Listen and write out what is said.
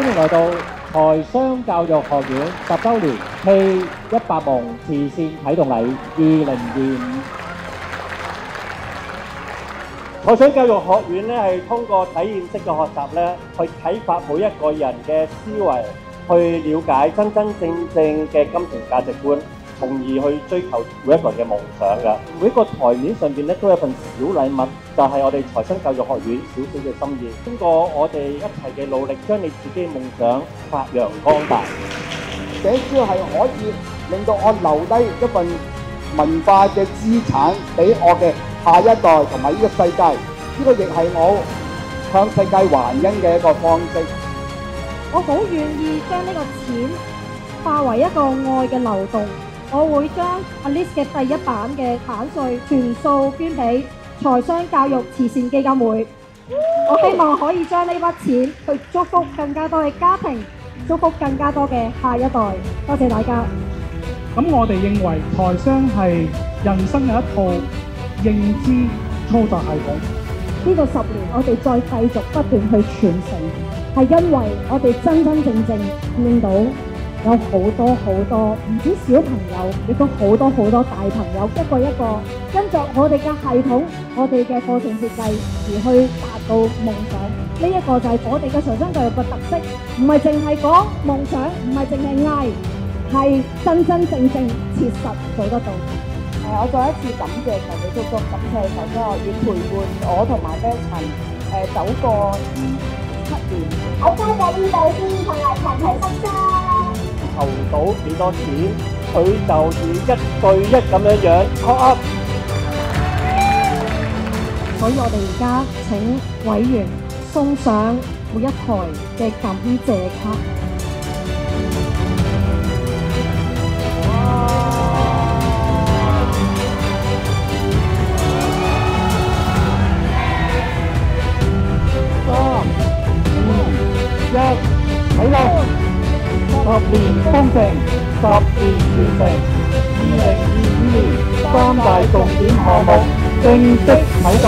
迎來到台商教育學院10週年暨100夢慈善啟動禮2025。台商教育學院咧係通過體驗式嘅學習咧，去啟發每一個人嘅思維，去了解真正嘅金錢價值觀，從而去追求每一個人嘅夢想㗎。每一個台面上邊咧都有份小禮物，就係我哋台商教育學院少少嘅心意。經過我哋一齊嘅努力，將你自己嘅夢想發揚光大。這招係可以令到我留低一份文化嘅資產俾我嘅下一代同埋呢個世界，呢個亦係我向世界還恩嘅一個方式。我好願意將呢個錢化為一個愛嘅流動，我會將 Alice 嘅第一版嘅版稅全數捐俾台商教育慈善基金會。我希望可以將呢筆錢去祝福更加多嘅家庭，祝福更加多嘅下一代。多謝大家。咁我哋認為台商係人生嘅一套認知操作系統。呢個10年我哋再繼續不斷去傳承，係因為我哋真正見到有好多唔止小朋友，亦都好多大朋友一個一個跟着我哋嘅系統，我哋嘅課程設計而去達到夢想。呢一個就係我哋嘅台商教育嘅特色，唔係淨係講夢想，唔係淨係嗌，係真切實做得到。我再一次感謝財務叔叔，感謝台商學院陪伴我同埋咩陳走過7年。我多謝呢度先同埋陳齊先生。投到幾多錢，佢就以1對1咁樣top up。所以我哋而家請委員送上每一台嘅感謝卡。啟動10年豐盛，10年完成，2025年3大重點項目正式啟動。